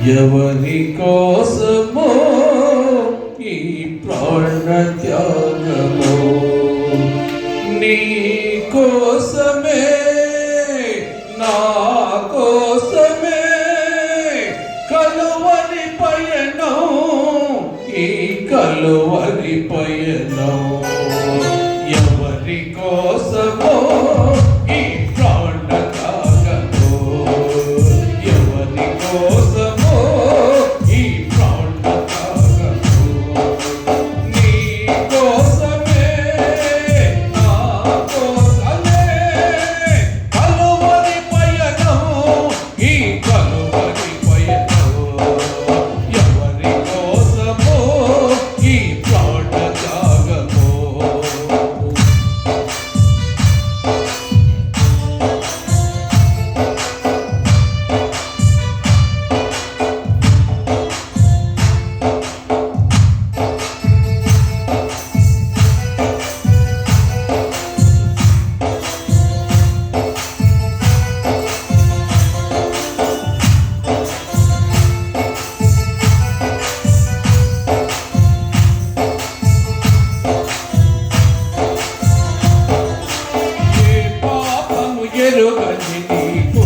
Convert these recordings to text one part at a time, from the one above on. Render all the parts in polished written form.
ఎవరి కోసమో ఈ ప్రాణ త్యాగము, నీ కోసమే నా కోసమే కలువరి పయనం, ఈ కలువరి పయనం. ఎవరి కోసమో ఈ ప్రాణ త్యాగము, ఎవరి కోసమో ఈ ప్రాణ త్యాగము, నీ కోసమే నా కోసమే కలువరి పయనం, ఈ కలువరి పయనం. ఎవరి కోసమో ఈ ప్రాణ త్యాగము. ఎరుగని నీకు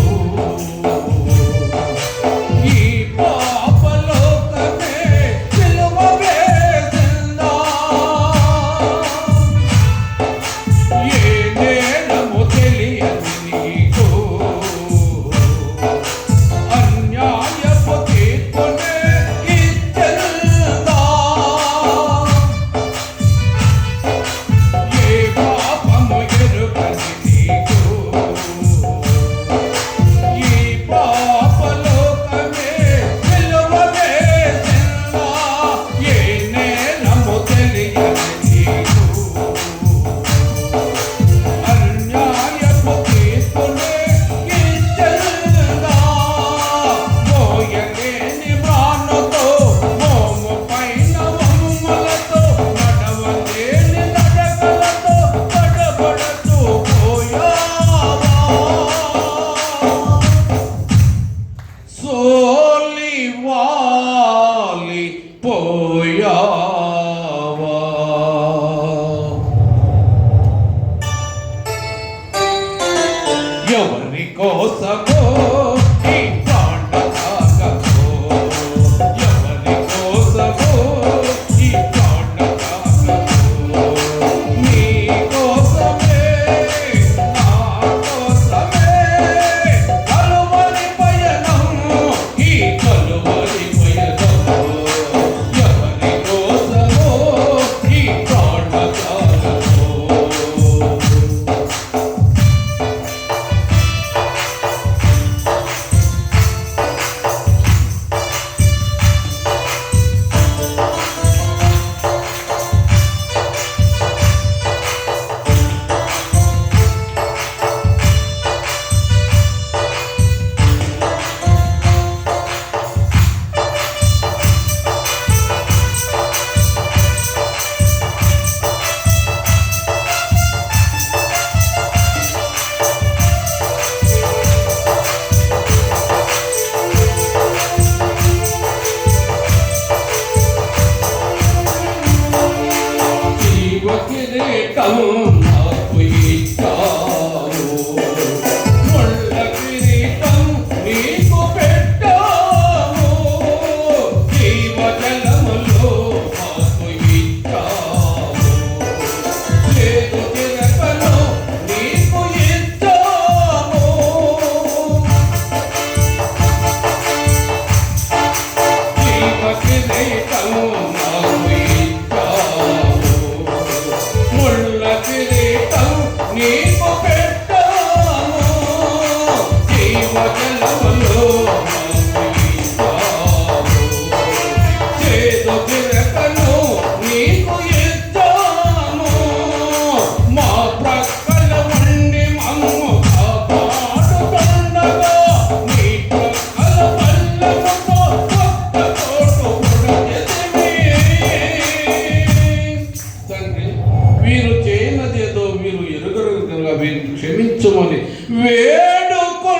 ఈ పాపలోకమే సిలువ వేసిందా, ఏ నేరము తెలియని నీకు అన్యాయపు తీర్పునే ఇచ్చిందా, ఏ పాపము ఎరుగని నీకు పోయావా. ఎవరి కోసమో ఈ ప్రాణ త్యాగము, ఎవరి కోసమో ఈ ప్రాణ త్యాగము, నీ కోసమే నా కోసమే కలువరి పయనం, ఈ కలువరి పయనం. ఎవరి కోసమో ఈ ప్రాణ త్యాగము. కిరీటము నాకు ఇచ్చావు, ముళ్ళ కిరీటం నీకు పెట్టావు, జీవజలములో నాకు ఇచ్చావు, చేదు చిరకను నీకు ఇచ్చావు, జీవ కిరీటము నాకు ఇచ్చావు, ముళ్ళ కిరీటం నీకు పెట్టాము, జీవజలములో నాకు ఇచ్చావు, చేదు చిరకను నీకు ఇచ్చాము, మా ప్రక్కల ఉండి మమ్ము కాపాడుతుండగా నీ ప్రక్కల పల్లెముతో ఒక్క తోటు పొడచెదివి. తండ్రి, వీరు చేయనదేదో వీరు ఎరుగరు కనుక వీరిని క్షమించమని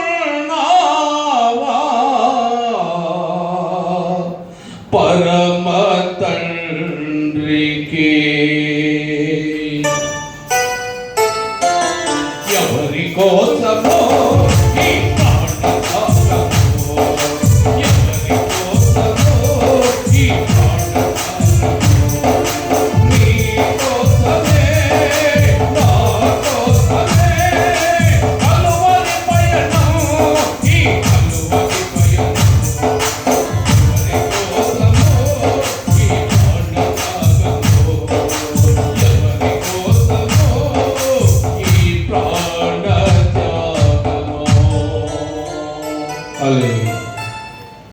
వేడుకున్నావా. పరమ తండ్రికి ఎవరి కోసమో